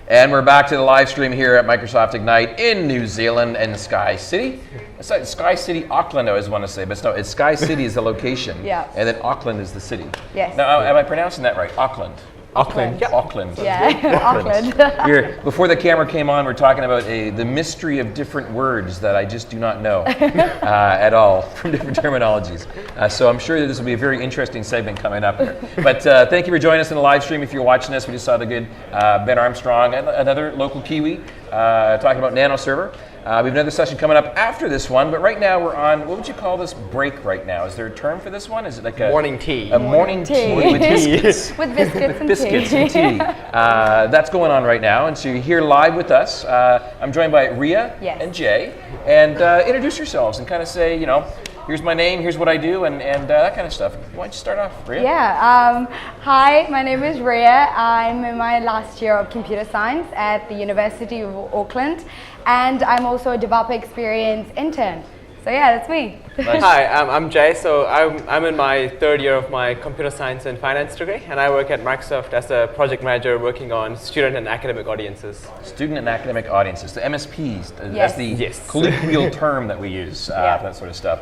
And we're back to the live stream here at Microsoft Ignite in New Zealand and Sky City. It's like Sky City, Auckland, I always want to say, but no, it's Sky City is the location, Yeah. and then Auckland is the city. Yes. Now, am I pronouncing that right? Auckland. Auckland. Yeah. Auckland. Yeah, Auckland. Before the camera came on, we're talking about the mystery of different words that I just do not know at all from different terminologies. So I'm sure that this will be a very interesting segment coming up here. But thank you for joining us in the live stream. If you're watching this, we just saw the good Ben Armstrong, another local Kiwi, talking about Nano Server. We have another session coming up after this one, but right now we're on, what would you call this break right now? Is there a term for this one? Is it like a morning tea? A morning tea with biscuits. With biscuits and Biscuits tea. and tea. That's going on right now, and so you're here live with us. I'm joined by Riya and Jay, and introduce yourselves and kind of say, you know, here's my name, here's what I do, and that kind of stuff. Why don't you start off, Riya? Yeah. Hi, my name is Riya. I'm in my last year of computer science at the University of Auckland, and I'm also a developer experience intern. So yeah, that's me. Nice. Hi, I'm Jay. So I'm in my third year of my computer science and finance degree, and I work at Microsoft as a project manager working on student and academic audiences. Student and academic audiences, the MSPs, Yes. that's the colloquial term that we use for that sort of stuff.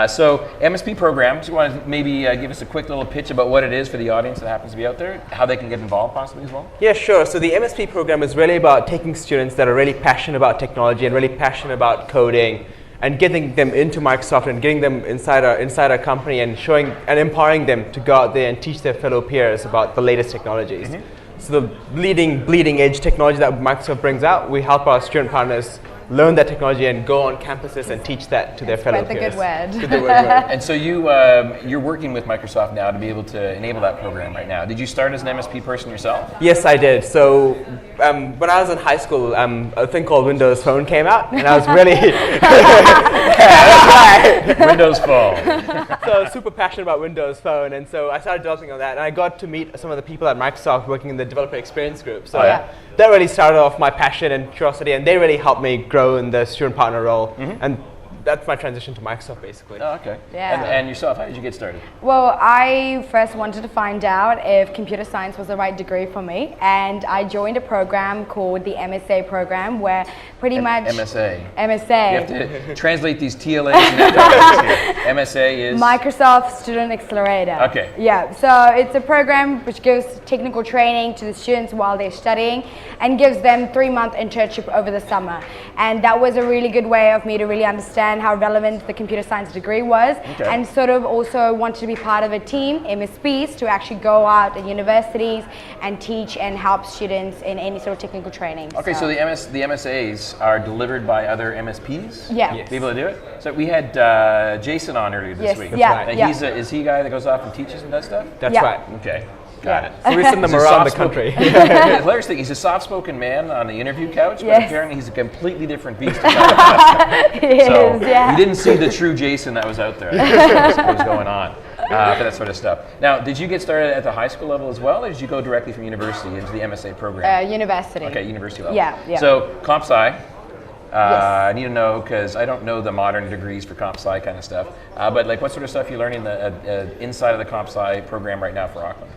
So MSP programs, you want to maybe give us a quick little pitch about what it is for the audience that happens to be out there, how they can get involved possibly as well? Yeah, sure. So the MSP program is really about taking students that are really passionate about technology and really passionate about coding, and getting them into Microsoft and getting them inside our company and showing and empowering them to go out there and teach their fellow peers about the latest technologies. So the bleeding edge technology that Microsoft brings out, we help our student partners learn that technology and go on campuses and teach that to their fellow peers. Spread the good word. And so you're working with Microsoft now to be able to enable that program right now. Did you start as an MSP person yourself? Yes, I did. So when I was in high school, a thing called Windows Phone came out, and I was really Windows Phone. So I was super passionate about Windows Phone, and so I started developing on that, and I got to meet some of the people at Microsoft working in the developer experience group. So that really started off my passion and curiosity, and they really helped me grow in the student partner role. And that's my transition to Microsoft, basically. Oh, okay. Yeah. And yourself, how did you get started? Well, I first wanted to find out if computer science was the right degree for me, and I joined a program called the MSA program, where pretty much MSA. MSA. You have to translate these TLAs and FLAs here. MSA is Microsoft Student Accelerator. Okay. Yeah, so it's a program which gives technical training to the students while they're studying and gives them 3-month internship over the summer. And that was a really good way of me to really understand how relevant the computer science degree was, and sort of also wanted to be part of a team, MSPs, to actually go out at universities and teach and help students in any sort of technical training. Okay, so the MSAs are delivered by other MSPs? Yeah. Be able to do it? So we had Jason on earlier this week. And is he a guy that goes off and teaches and does stuff? That's right. Okay. Got it. So we send them around the country. The hilarious thing, he's a soft-spoken man on the interview couch, but apparently he's a completely different beast. So you didn't see the true Jason that was out there. That's what was going on for that sort of stuff. Now, did you get started at the high school level as well, or did you go directly from university into the MSA program? University. Okay, university level. Yeah. So comp sci. I need to know, because I don't know the modern degrees for comp sci kind of stuff. But like, what sort of stuff are you learning inside of the comp sci program right now for Auckland?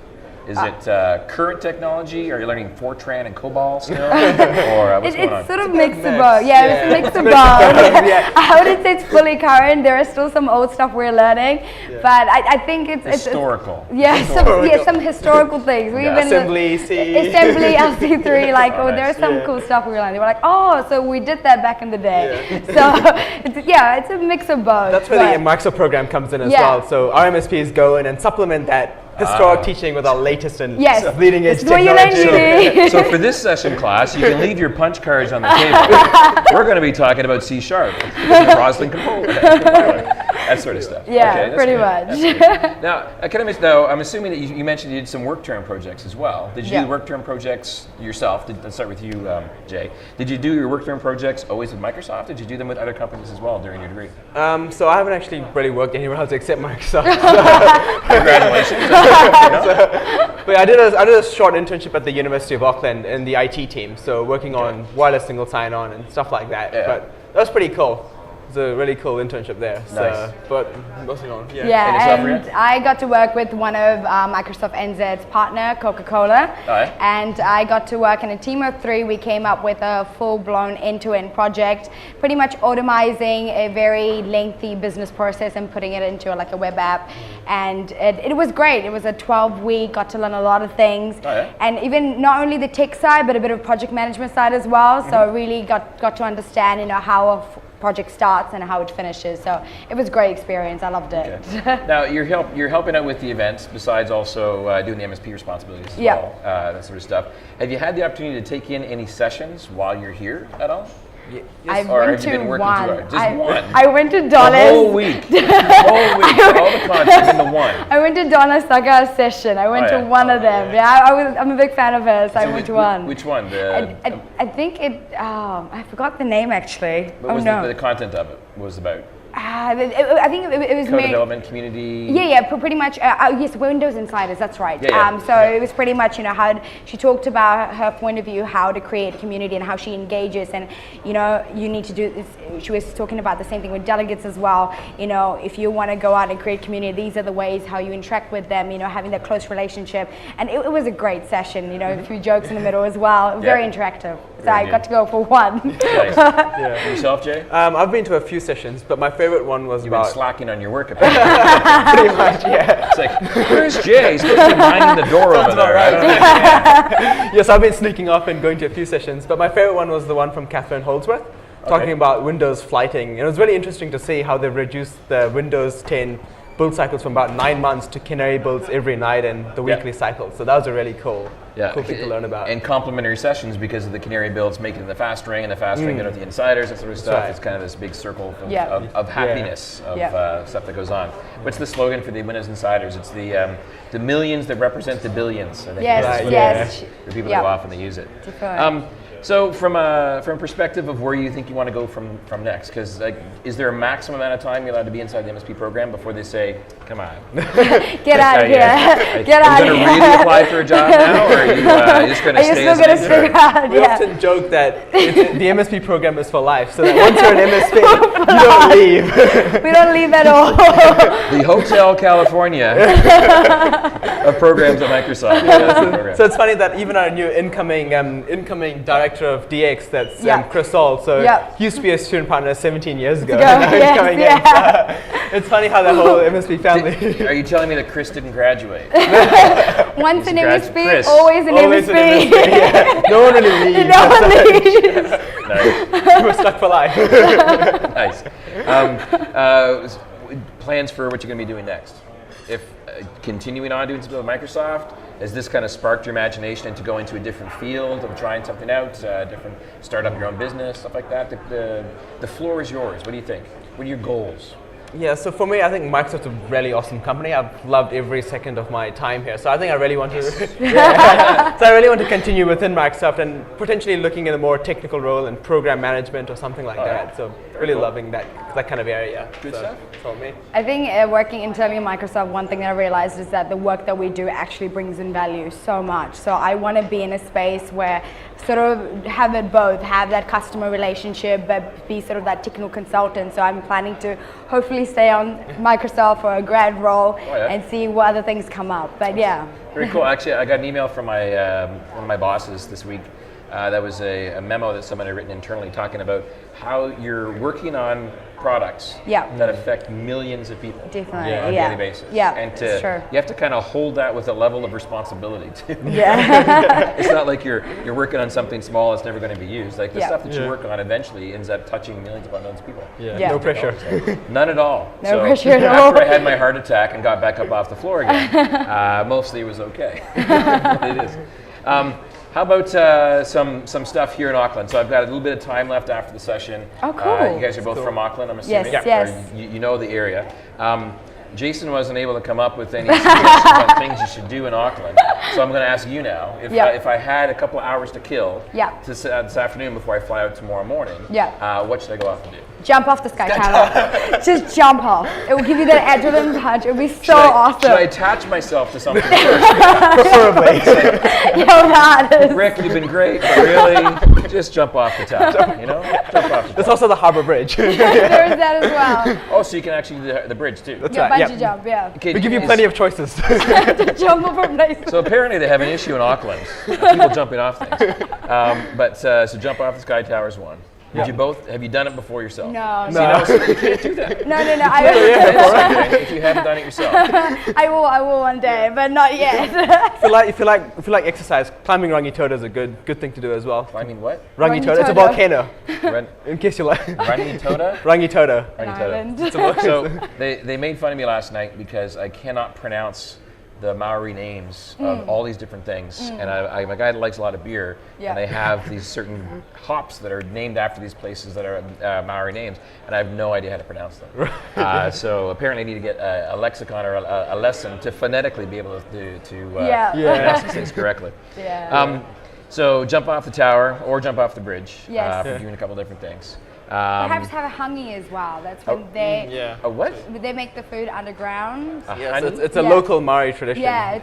Is it current technology? Are you learning Fortran and COBOL still? Or what's going on? It's sort of mix of both. Yeah, it's a mix of both. I wouldn't say it's fully current. There is still some old stuff we're learning, but I think it's historical. Some historical things. Assembly, Assembly, LC3. There are some cool stuff we're learning. We're like, so we did that back in the day. So it's a mix of both. That's where the Microsoft program comes in as well. So our MSPs go in and supplement that historic teaching with our latest and leading edge technology. So for this session class, you can leave your punch cards on the table. We're going to be talking about C#, Roslyn compiler, that sort of stuff. Yeah, pretty much. Now, I'm assuming that you mentioned you did some work term projects as well. Did you do work term projects yourself? Let's start with you, Jay. Did you do your work term projects always with Microsoft? Did you do them with other companies as well during your degree? So I haven't actually really worked anywhere else except Microsoft. Congratulations. But I did a short internship at the University of Auckland in the IT team, so working on wireless single sign-on and stuff like that. But that was pretty cool. It's a really cool internship there. So, Nice. but mostly on. Yeah. Yeah, yourself, and Riya? I got to work with one of Microsoft NZ's partner, Coca-Cola. Oh, yeah? And I got to work in a team of 3. We came up with a full-blown end-to-end project, pretty much automizing a very lengthy business process and putting it into like a web app. And it was great. It was a 12-week, got to learn a lot of things. Oh, yeah? And even not only the tech side, but a bit of project management side as well. So really got to understand, how a project starts and how it finishes. So it was a great experience. I loved it. Okay. Now you're helping out with the events besides also doing the MSP responsibilities as Yeah. well, that sort of stuff. Have you had the opportunity to take in any sessions while you're here at all? I Or went have you to been working one. too hard? Just one? I went to The Donna's. whole week. The whole week. All the content in the one. I went to Donna Saga's session. I went Oh, to yeah. one of them. Yeah, I'm a big fan of hers. I So went to one. Which one? I think it. I forgot the name actually. What was the content of it was about? I think it was Code made. development, community. Yeah, pretty much. Yes, Windows Insiders. That's right. Yeah. So it was pretty much, how she talked about her point of view, how to create a community and how she engages, and you need to do this. She was talking about the same thing with delegates as well. If you want to go out and create community, these are the ways how you interact with them. Having that close relationship, and it was a great session. A few jokes in the middle as well. Very interactive. So Very I good. got to go for one. Nice. Yeah. Yourself, Jay? I've been to a few sessions, but my favorite one was You've been about slacking on your work apparently. pretty much, yeah. It's like, where's Jay? He's supposed to be minding the door over there. I don't know. Yes, I've been sneaking off and going to a few sessions, but my favorite one was the one from Catherine Holdsworth, talking about Windows flighting. And it was really interesting to see how they've reduced the Windows 10 build cycles from about 9 months to canary builds every night and the weekly cycle. So that was a really cool thing to learn about. And complementary sessions because of the canary builds making the fast ring and the fast ring with the insiders, that sort of stuff. right. It's kind of this big circle of Yeah. happiness of stuff that goes on. What's the slogan for the Windows Insiders? It's the millions that represent the billions. I think Yes, that's what yes. it is. For people Yeah. who often they use it. Definitely. So from a perspective of where you think you want to go from next, because is there a maximum amount of time you're allowed to be inside the MSP program before they say, come on, Get out of here. Get out Are you of going here. to really apply for a job now, or are you just going to Are you stay still as going an to intern? figure out? We Yeah. often joke that the MSP program is for life, so that once you're an MSP, you don't leave. We don't leave at all. The Hotel California of programs at Microsoft. Yeah, that's the program. So it's funny that even our new incoming director of DX, that's Chris Saul, so he used to be a student partner 17 years ago. Now he's coming in. So it's funny how the whole MSP family. Are you telling me that Chris didn't graduate? Once an Congrats, MSP, Chris. always an Always an MSP. MSP, yeah. No one really leaves. No one leaves. Nice. We're stuck for life. Nice. Plans for what you're going to be doing next? If continuing on doing something with Microsoft, has this kind of sparked your imagination into going to a different field of trying something out, start up your own business, stuff like that? The floor is yours. What do you think? What are your goals? Yeah, so for me, I think Microsoft's a really awesome company. I've loved every second of my time here. So I think I really want to so I really want to continue within Microsoft and potentially looking at a more technical role in program management or something like that. So really loving that kind of area. Good so, stuff. For me. I think working internally in Microsoft, one thing that I realized is that the work that we do actually brings in value so much. So I want to be in a space where sort of have it both, have that customer relationship, but be sort of that technical consultant. So I'm planning to hopefully stay on Microsoft for a grad role and see what other things come up. But yeah. Very cool. Actually, I got an email from my one of my bosses this week. That was a memo that someone had written internally talking about how you're working on products that affect millions of people Definitely, on a daily basis. Yeah, and it's true. you have to kind of hold that with a level of responsibility too. Yeah. It's not like you're working on something small that's never going to be used. Like the stuff that you Yeah. work on eventually ends up touching millions upon millions of people. Yeah. No pressure. None at all. No pressure at all. After I had my heart attack and got back up off the floor again, mostly it was okay. It is. How about some stuff here in Auckland? So I've got a little bit of time left after the session. Oh, cool. You guys are both from Auckland, I'm assuming. Yes, Or yes. you know the area. Jason wasn't able to come up with any suggestions on things you should do in Auckland. So I'm going to ask you now. If I had a couple of hours to kill this afternoon before I fly out tomorrow morning, what should I go off and do? Jump off the sky tower. Just jump off. It will give you that adrenaline punch. It will be so awesome. Should I attach myself to something first? Preferably. Yo, that is. Rick, you've been great, but really, just jump off the tower, you know? Jump off the There's tower. also the Harbor Bridge. There is that as well. Oh, so you can actually do the bridge too. That's Yeah, right. bungee jump, yeah. Okay, We give you is- plenty of choices. To jump off a place. So apparently they have an issue in Auckland, people jumping off things. So jump off the sky tower is one. Did you both? Have you done it before yourself? No. No. So you can't do that. No. If you haven't done it yourself. I will one day, but not yet. if you like exercise, climbing Rangitoto is a good thing to do as well. I mean, what? Rangitoto, it's a Rangitoto. volcano. Run, In case you like. Rangitoto? Rangitoto. An Rangitoto. island. So they made fun of me last night because I cannot pronounce the Maori names of all these different things. And I'm a guy that likes a lot of beer, Yeah. and they have these certain hops that are named after these places that are Maori names, and I have no idea how to pronounce them. So apparently I need to get a lexicon or a lesson to phonetically be able to Yeah. pronounce these things correctly. Yeah. So jump off the tower or jump off the bridge. Yes. For doing a couple different things. Perhaps have a hangi as well. That's when A what? they make the food underground. Yes, Honey? it's a Yeah. local Maori tradition. Yeah,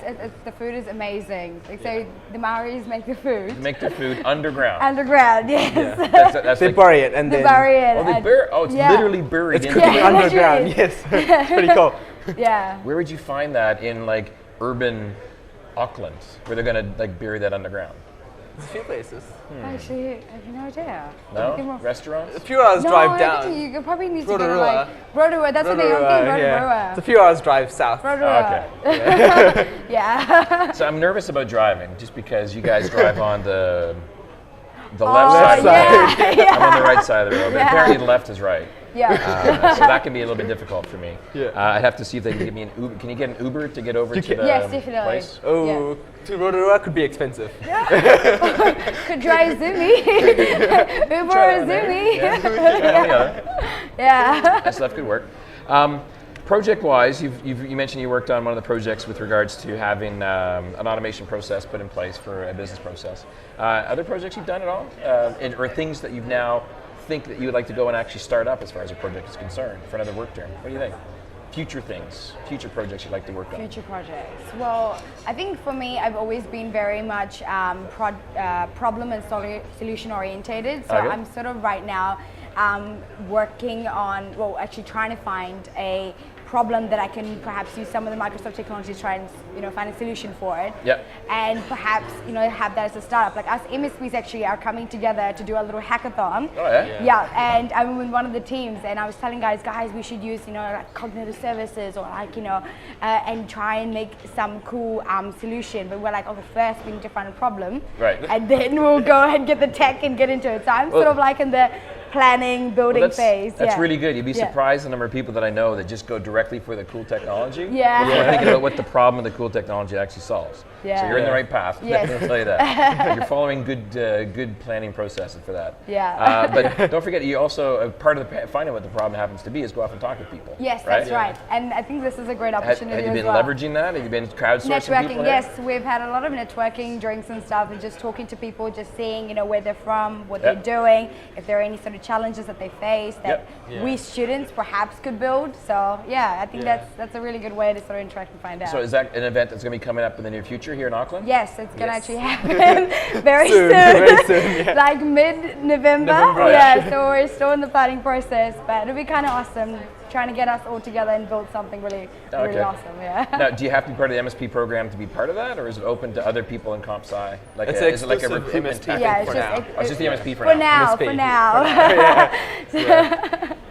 the food is amazing. Like, so the Maoris make the food Make their food underground. underground. Yes. That's They like, bury it and They then bury it. oh, they and- bury. Oh, it's yeah. literally buried it's in. cooking Yeah, underground. literally. Yes, it's pretty cool. Yeah. Where would you find that in like urban Auckland, where they're gonna like bury that underground? There's a few places. Actually, I have no idea. No restaurants. A few hours No, drive I down. think you probably need to go to Rotorua. like Rotorua. That's what they Rotorua, think. yeah. Rotorua. It's a few hours drive south. Rotorua. Okay. Yeah. So I'm nervous about driving, just because you guys drive on the left Oh, side. Of the road. yeah. I'm on the right side of the road, but Yeah. apparently the left is right. Yeah. So that can be a little bit difficult for me. Yeah. I'd have to see if they can give me an Uber. Can you get an Uber to get over to can- the Yes, definitely. place? Oh, to Rotorua could be expensive. Could drive Zoomy. Uber Try or that one there. Zoomy. Yeah. Try it on the other. Yeah. That stuff could work. Project-wise, you mentioned you worked on one of the projects with regards to having an automation process put in place for a business process. Other projects you've done at all, or things that you've now think that you would like to go and actually start up as far as a project is concerned for another work term? What do you think? Future things, future projects you'd like to work on? Future projects. Well, I think for me, I've always been very much problem and solution orientated. So Okay. I'm sort of right now working on, well, actually trying to find a problem that I can perhaps use some of the Microsoft technologies to try and find a solution for it. Yep. And perhaps have that as a startup. Like us MSPs actually are coming together to do a little hackathon. Oh yeah. Yeah, and I'm with one of the teams, and I was telling guys, we should use, like cognitive services or like, and try and make some cool solution. But we're like, okay, first we need to find a problem, Right. and then we'll go and get the tech and get into it. So I'm sort of like in the planning, building phase. That's yeah. really good. You'd be Yeah. surprised the number of people that I know that just go directly for the cool technology. Yeah. Before thinking about what the problem of the cool technology actually solves. Yeah. So you're in the Yeah. right path. Yes. I'll tell you that. You're following good planning processes for that. Yeah. But don't forget, you also part of finding what the problem happens to be is go off and talk to people. Yes, right? that's right. And I think this is a great Have opportunity you as been well. leveraging that? Have you been crowdsourcing Networking, people? yes. We've had a lot of networking, drinks and stuff, and just talking to people, just seeing, where they're from, what Yep. they're doing, if there are any sort of challenges that they face that Yep. Yeah. we students perhaps could build. So yeah, I think Yeah. that's a really good way to sort of interact and find out. So is that an event that's going to be coming up in the near future here in Auckland? Yes, it's going to Yes. actually happen very Soon, soon. very soon, yeah. Like mid-November. November, Yeah, so we're still in the planning process, but it'll be kind of awesome trying to get us all together and build something really Okay. awesome. Yeah. Now, do you have to be part of the MSP program to be part of that, or is it open to other people in comp sci? Like It's is it like a exclusive recruitment MSP. tactic? Yeah, it's for just now. Oh, it's just the MSP for for now. now. MSP. For now.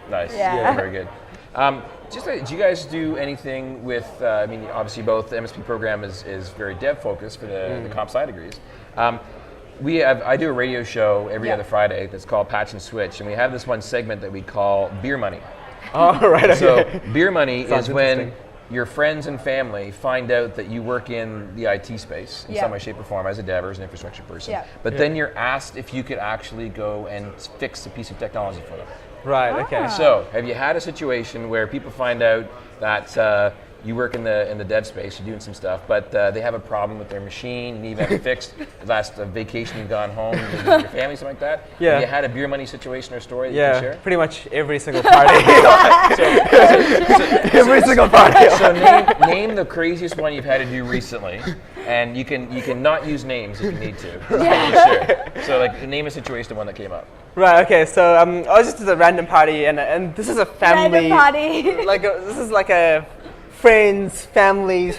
Nice. Yeah. Very good. Do you guys do anything with? Obviously, both the MSP program is very dev focused for the comp sci degrees. I do a radio show every Yeah. other Friday that's called Patch and Switch, and we have this one segment that we call Beer Money. Oh, right. Okay. So beer money Sounds is when interesting. your friends and family find out that you work in the IT space in Yeah. some way, shape, or form as a dev or as an infrastructure person. Yeah. But then you're asked if you could actually go and fix a piece of technology for them. Right. Okay. Ah. So, have you had a situation where people find out that you work in the dev space, you're doing some stuff, but they have a problem with their machine, and you have it fixed. Last vacation you've gone home with your family, something like that. Yeah. Have you had a beer money situation or story that you can share? Pretty much every single party. Every single party. So name the craziest one you've had to do recently, and you can not use names if you need to. Sure. So like name a situation, one that came up. Right. Okay. So I was just at a random party, and this is a family Random party. this is like a friends, families,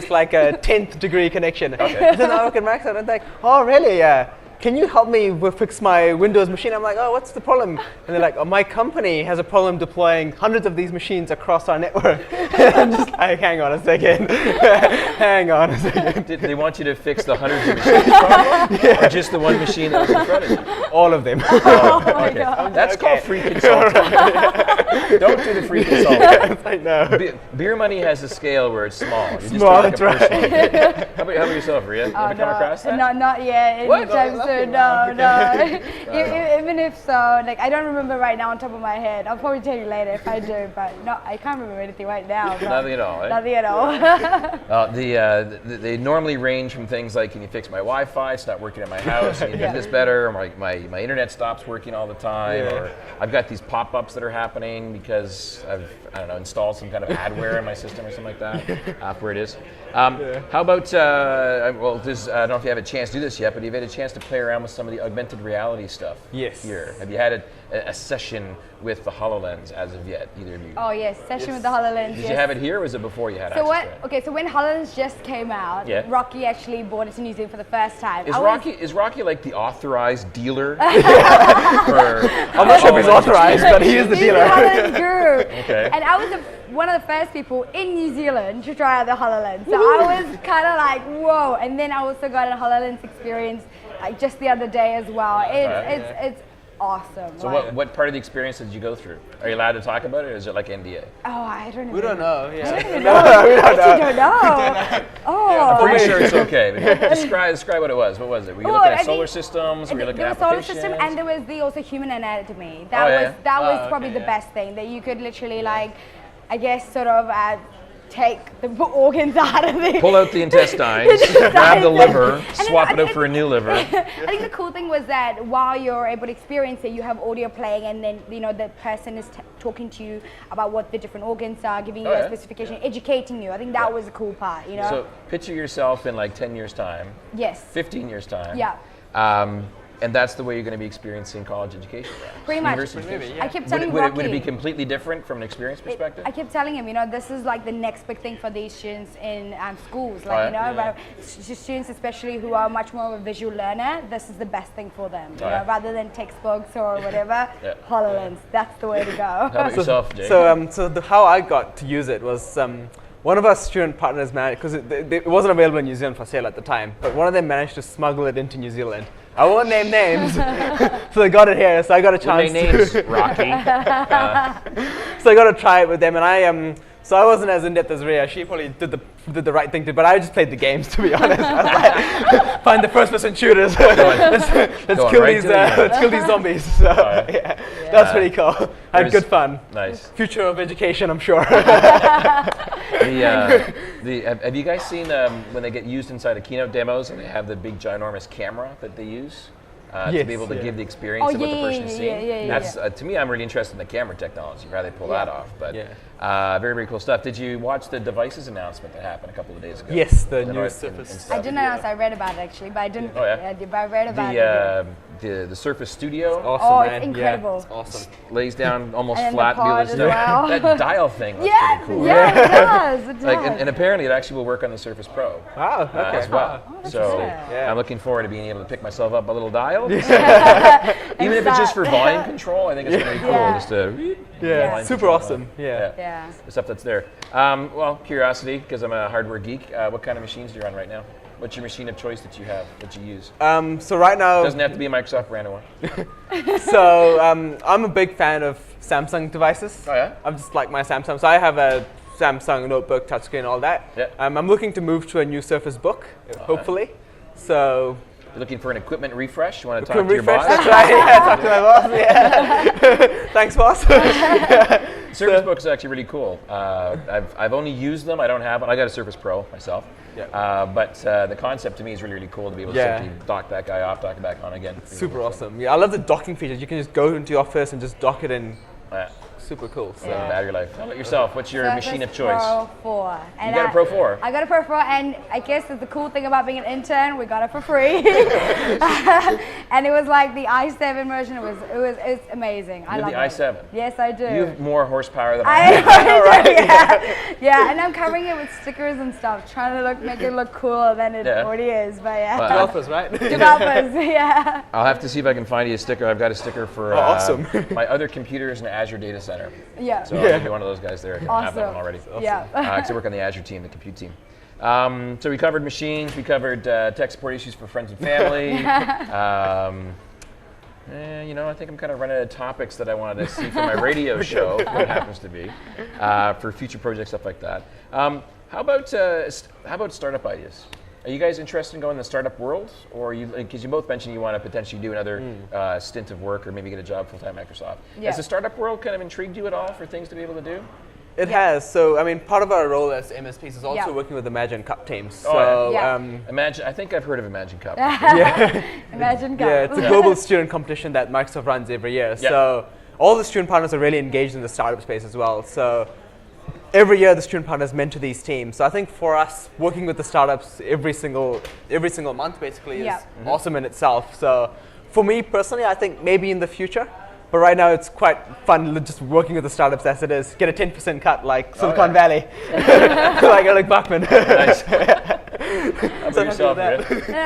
like a 10th degree connection. Okay. Then I look at Max and I'm like, oh really? Can you help me fix my Windows machine? I'm like, oh, what's the problem? And they're like, oh, my company has a problem deploying hundreds of these machines across our network. I'm just like, hang on a second. Hang on a second. Did they want you to fix the hundreds of machines problem, or just the one machine that was in front of you? All of them. Oh my God. That's called free consulting. Don't do the free consulting. Yes, I know. Beer money has a scale where it's small. You just Small, take it that's right. personally. How about yourself, Riya? You ever come across that? Not yet. What? Anytime soon. No. Even if so, like I don't remember right now on top of my head. I'll probably tell you later if I do, but no, I can't remember anything right now. Nothing at all. Eh? Nothing at all. They normally range from things like, can you fix my Wi-Fi? It's not working at my house. Can you do this better? Or my internet stops working all the time. Yeah. Or I've got these pop-ups that are happening because I've installed some kind of adware in my system or something like that. Where it is. How about I don't know if you have a chance to do this yet, but you've had a chance to play around with some of the augmented reality stuff. Yes. Here, have you had a session with the HoloLens as of yet? Either of you? Oh yes, session with the HoloLens. Did you have it here, or was it before you had So access to it? Okay, so when HoloLens just came out, Rocky actually bought it to New Zealand for the first time. Is Rocky like the authorized dealer? I'm not sure if he's authorized, but he is the He's dealer. the HoloLens guru. Okay. And I was one of the first people in New Zealand to try out the HoloLens. So I was kind of like, whoa. And then I also got a HoloLens experience like just the other day as well. It's awesome. So what part of the experience did you go through? Are you allowed to talk about it, or is it like NDA? Oh, I don't know. We don't know. Yeah. I don't know. We don't know. You don't know. Oh. I'm pretty sure it's okay. But describe what it was. What was it? Were you looking at solar systems? Were you looking at there was applications? solar system, and there was the also human anatomy. Yeah. That was probably the best thing, that you could literally like, I guess, sort of take the organs out of it. Pull out the intestines, grab the liver, swap it out for a new liver. I think the cool thing was that while you're able to experience it, you have audio playing, and then the person is talking to you about what the different organs are, giving you a specification, educating you. I think that was the cool part. So picture yourself in like 10 years time. Yes. 15 years time. Yeah. And that's the way you're going to be experiencing college education. Pretty much. I kept telling Rocky. Would it be completely different from an experience perspective? I kept telling him, this is like the next big thing for these students in schools. Students especially who are much more of a visual learner, this is the best thing for them. Rather than textbooks or whatever, HoloLens, that's the way to go. How about yourself, Jay? So how I got to use it was one of our student partners managed, because it wasn't available in New Zealand for sale at the time, but one of them managed to smuggle it into New Zealand. I won't name names, so they got it here. So I got a chance. Names, Rocky. So I got to try it with them, and so I wasn't as in depth as Riya. She probably did the right thing but I just played the games, to be honest. I was like, find the first-person shooters. let's kill these zombies. So that's pretty cool. I had good fun. Nice. Future of education, I'm sure. Have you guys seen when they get used inside of keynote demos and they have the big ginormous camera that they use to be able to give the experience of what the person is seeing? That's to me, I'm really interested in the camera technology, how they pull that off. But very, very cool stuff. Did you watch the devices announcement that happened a couple of days ago? Yes, the new Surface. I didn't announce. I read about it actually, but I didn't. But I read about it. The Surface Studio. Awesome, it's incredible. It's awesome. Lays down almost And flat. the pod as well. That dial thing was pretty cool. Yeah, it does. It does. And apparently it actually will work on the Surface Pro as well. So I'm looking forward to being able to pick myself up a little dial. Even if it's just for volume control, I think it's going to be cool. Just to super awesome. Yeah. The stuff that's there. Well, curiosity, because I'm a hardware geek. What kind of machines do you run right now? What's your machine of choice that you have, that you use? So right now... Doesn't have to be a Microsoft brand one. So I'm a big fan of Samsung devices. Oh yeah? I'm just like my Samsung. So I have a Samsung notebook, touchscreen, all that. Yeah. I'm looking to move to a new Surface Book, hopefully. So... You're looking for an equipment refresh? You want to talk to your boss? That's right, talk to my boss, Thanks, boss. Surface Book is actually really cool. I've only used them. I don't have one. I got a Surface Pro myself. Yeah. But the concept to me is really, really cool to be able to Yeah. simply dock that guy off, dock it back on again. Super awesome. Yeah, I love the docking features. You can just go into your office and just dock it in. Yeah. Super cool. So. Yeah. Battery life. How about yourself? What's your Surface machine of choice? Pro 4. You got a Pro 4? I got a Pro 4, and I guess the cool thing about being an intern, we got it for free. And it was like the i7 version. It was amazing. I You love have the it. i7? Yes, I do. You have more horsepower than I I have. know, right? Yeah, and I'm covering it with stickers and stuff, trying to make it look cooler than it already is. But yeah, Well, Developers, right? developers, yeah. I'll have to see if I can find you a sticker. I've got a sticker for awesome. my other computers in Azure data center. Yeah. So I'll be one of those guys there. I can have that one already. Yeah. Because I work on the Azure team, the compute team. So we covered machines, we covered tech support issues for friends and family. You know, I think I'm kind of running out of topics that I wanted to see for my radio show, what it happens to be, for future projects, stuff like that. How about startup ideas? Are you guys interested in going in the startup world, or because you both mentioned you want to potentially do another stint of work, or maybe get a job full-time at Microsoft? Yeah. Has the startup world kind of intrigued you at all for things to be able to do? It has. So, I mean, part of our role as MSPs is also Yeah. working with the Imagine Cup teams. So, Oh, yeah. Imagine. I think I've heard of Imagine Cup. Imagine Cup. yeah, it's a global student competition that Microsoft runs every year. Yeah. So, all the student partners are really engaged in the startup space as well. So, every year the student partners mentor these teams. So, I think for us, working with the startups every single month basically is awesome in itself. So, for me personally, I think maybe in the future. But right now, it's quite fun just working with the startups as it is. Get a 10% cut like Silicon Valley, like Bachman. Nice. How about yourself, Riya? No,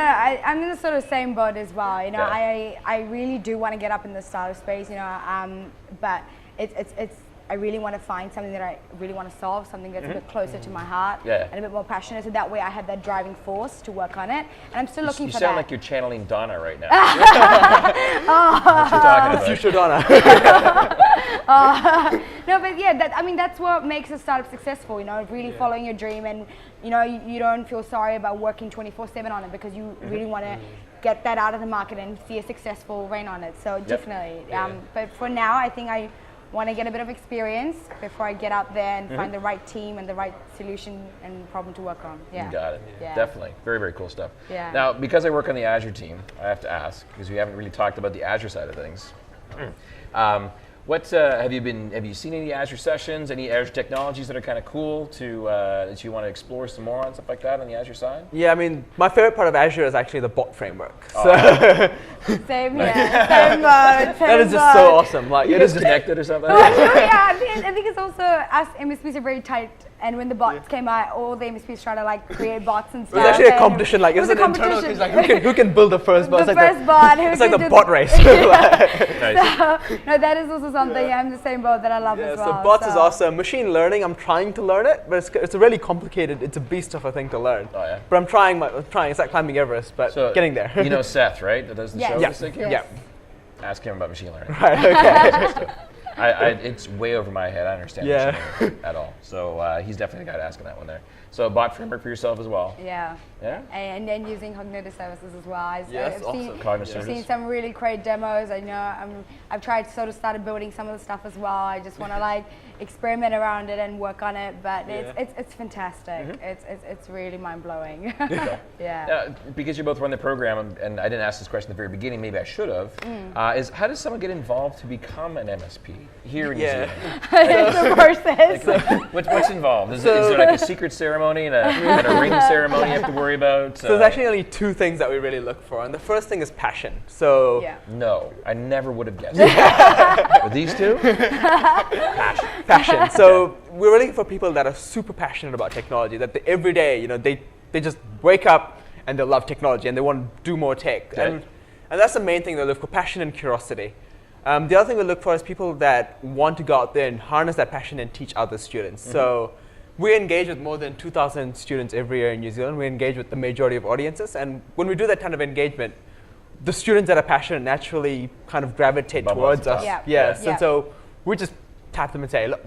I'm in the sort of same boat as well. You know, I really do want to get up in the startup space. You know, but it's I really want to find something that I really want to solve, something that's a bit closer to my heart and a bit more passionate. So that way, I have that driving force to work on it. And I'm still looking You for sound that. like you're channeling Donna right now. What you're talking about. Future Donna. No, but yeah, I mean, that's what makes a startup successful, you know, really following your dream, and, you know, you don't feel sorry about working 24/7 on it because you really want to get that out of the market and see a successful reign on it. So definitely. But for now, I think I want to get a bit of experience before I get out there and find the right team and the right solution and problem to work on. Yeah. You got it. Yeah. Definitely. Very, very cool stuff. Yeah. Now, because I work on the Azure team, I have to ask, because we haven't really talked about the Azure side of things. Have you seen any Azure sessions, any Azure technologies that are kind of cool that you want to explore some more on, stuff like that on the Azure side? Yeah, I mean, my favorite part of Azure is actually the bot framework. So Same here. Same mode. that is just so awesome. Like, it is just Connected or something? Yeah, I think it's also us MSPs are very tight, and when the bots came out, all the MSPs try to like create bots and It stuff. was actually a and competition. Like, it was an internal. competition. It's like who can build the first bot? The It's like first bot. Who it's like can the do bot race. Nice. No, that is also something. I'm the same boat that I love as well. So bots is awesome. Machine learning, I'm trying to learn it, but it's a really complicated. It's a beast of a thing to learn. Oh, yeah? But I'm trying. It's like climbing Everest, but So, getting there. You know Seth, right? That does the Yes. show Yeah. this thing? Yes. Yeah. Ask him about machine learning. Right. Okay. It's way over my head. I understand Yeah. machine learning at all. So he's definitely the guy to ask on that one there. So bot framework for yourself as well. Yeah. Yeah? And then using cognitive services as well. Yes, awesome. Cognitive I've seen services. some really great demos. I know I've tried to sort of started building some of the stuff as well. I just want to like experiment around it and work on it. But it's fantastic. It's really mind blowing. Yeah. Now, because you both run the program, and I didn't ask this question at the very beginning, maybe I should have, is how does someone get involved to become an MSP here in New Zealand? It's a process. What's involved? Is there like a secret ceremony and a ring ceremony you have to worry about? So there's actually only two things that we really look for, and the first thing is passion. So Yeah. No, I never would have guessed. With these two? passion. So we're looking for people that are super passionate about technology. That every day, they just wake up and they love technology and they want to do more tech. Okay. And that's the main thing they look for: passion and curiosity. The other thing we look for is people that want to go out there and harness that passion and teach other students. So we engage with more than 2,000 students every year in New Zealand. We engage with the majority of audiences, and when we do that kind of engagement, the students that are passionate naturally kind of gravitate Bump towards off us. the top. Yes, Yeah. and so we just tap them and say, look,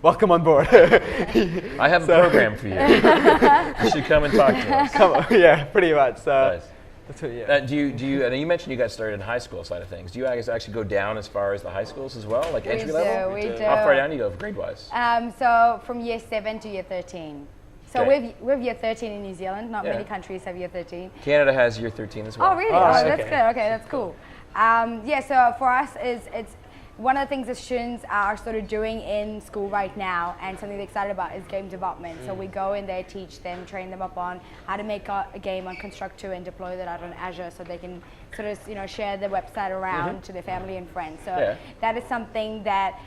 welcome on board. I have a program for you. You should come and talk to us. Come on, yeah, pretty much. So, Nice. That's what, yeah. Do you? And you mentioned you got started in high school side of things. Do you guys actually go down as far as the high schools as well, like entry level? We do. How far down do you go grade wise? So from year 7 to year 13. So Okay. we have year 13 in New Zealand. Not Yeah. many countries have year 13. Canada has year 13 as well. Oh, really? Oh, Oh, okay. that's good. Okay, that's cool. Yeah, so for us, it's one of the things that students are sort of doing in school right now, and something they're excited about is game development. So we go in there, teach them, train them up on how to make a game on Construct 2 and deploy that out on Azure, so they can sort of share the website around to their family and friends. So that is something that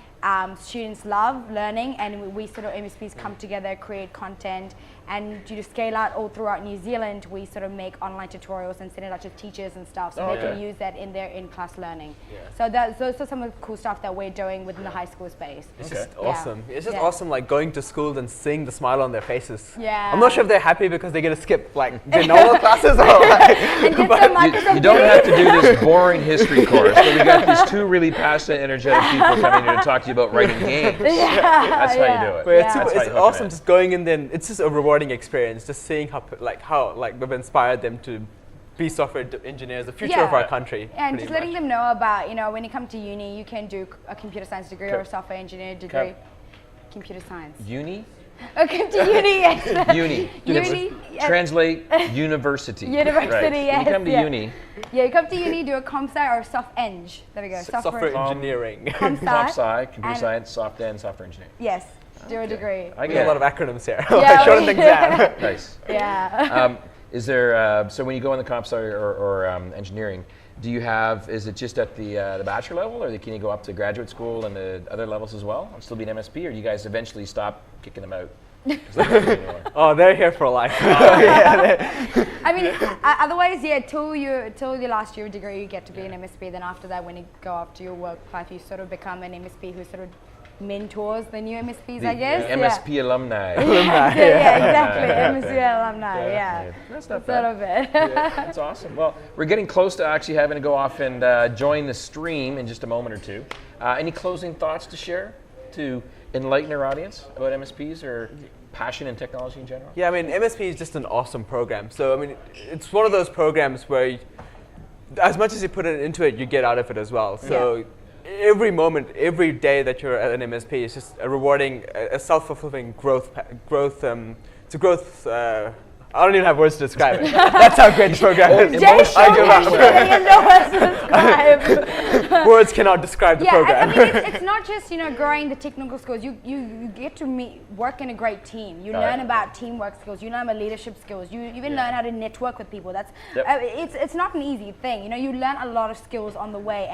students love learning, and we sort of MSPs come together, create content, and to scale out all throughout New Zealand, we sort of make online tutorials and send it out to teachers and stuff, so they can use that in their in-class learning. So those are some of the cool stuff that we're doing within the high school space. It's just awesome. It's just Yeah. awesome, like going to school and seeing the smile on their faces. Yeah. I'm not sure if they're happy because they're gonna skip like their normal classes or like. And get some Microsoft You don't Teams. have to do this boring history course, but we got these two really passionate, energetic people coming here to talk to you about writing games. That's how you do it. But it's, Yeah. That's how it's you hook 'em awesome in. just going in there. And it's just a rewarding experience, just seeing how we've inspired them to be software engineers, the future of Yeah. our country. And pretty just letting much. them know about, when you come to uni, you can do a computer science degree or a software engineering degree. Computer science. Uni? Okay, to uni, yes. Uni. Uni, yes. Translate university. University, Right. yes. You come to yeah. uni. Yeah, you come to uni, do a comp sci or a soft eng. There we go. software engineering. Comp Comp sci. sci, computer and- science, soft end, software engineering. Yes, do a degree. I We get have a lot it. of acronyms here. Yeah, like shorten we- things down. Nice. Yeah. Is there, so when you go on the comp sci or engineering, do you have, is it just at the bachelor level, or can you go up to graduate school and the other levels as well and still be an MSP, or do you guys eventually stop kicking them out? 'Cause they don't do it anymore? Oh, they're here for life. I mean, otherwise, yeah, till your last year degree, you get to be an MSP. Then after that, when you go up to your work life, you sort of become an MSP who sort of mentors the new MSPs, I guess. MSP alumni. Yeah, exactly. MSP alumni, yeah. That's not Sort bad. of it. That's awesome. Well, we're getting close to actually having to go off and join the stream in just a moment or two. Any closing thoughts to share to enlighten our audience about MSPs or passion in technology in general? Yeah, I mean, MSP is just an awesome program. So, I mean, it's one of those programs where as much as you put into it, you get out of it as well. So every moment, every day that you're at an MSP is just a rewarding, a self-fulfilling it's a growth, I don't even have words to describe it. That's how great the program is. Jay I give up. showing you know what to describe. Words cannot describe the program. I mean, it's not just growing the technical skills. You get to work in a great team. You learn about teamwork skills. You learn about leadership skills. You even learn how to network with people. That's it's not an easy thing. You learn a lot of skills on the way,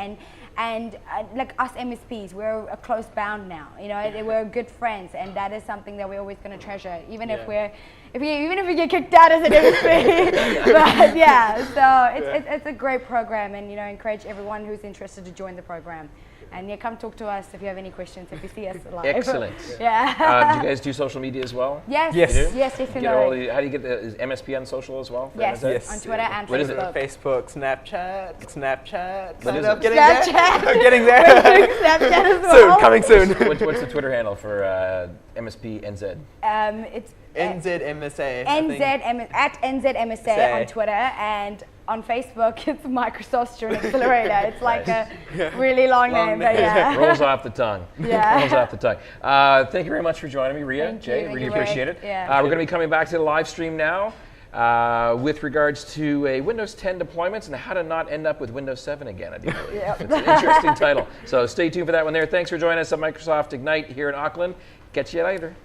and like us MSPs, we're a close bound now. We're good friends, and that is something that we're always going to treasure, even if we get kicked out as an MSP. But yeah, so it's a great program, and encourage everyone who's interested to join the program. And come talk to us if you have any questions, if you see us live. Excellent. Yeah. Do you guys do social media as well? Yes. Yes. You do? Yes, How do definitely. you get is MSP on social as well? for Yes. NSA? Yes. On Twitter and What is it? Facebook. Facebook, Snapchat. What is I'm it? getting Snapchat. there. I'm getting there. Snapchat as well. Soon, coming soon. What's the Twitter handle for MSP NZ? It's NZMSA. I think. at NZMSA on Twitter, and on Facebook it's Microsoft Student Accelerator. It's like a really long name, but yeah. Rolls off the tongue. Yeah. Rolls off the tongue. Thank you very much for joining me, Riya, Thank Jay. you. Really Thank you, appreciate Ray. it. Yeah. We're going to be coming back to the live stream now with regards to a Windows 10 deployments and how to not end up with Windows 7 again, I do believe. Yep. It's an interesting title. So stay tuned for that one there. Thanks for joining us at Microsoft Ignite here in Auckland. Catch you later.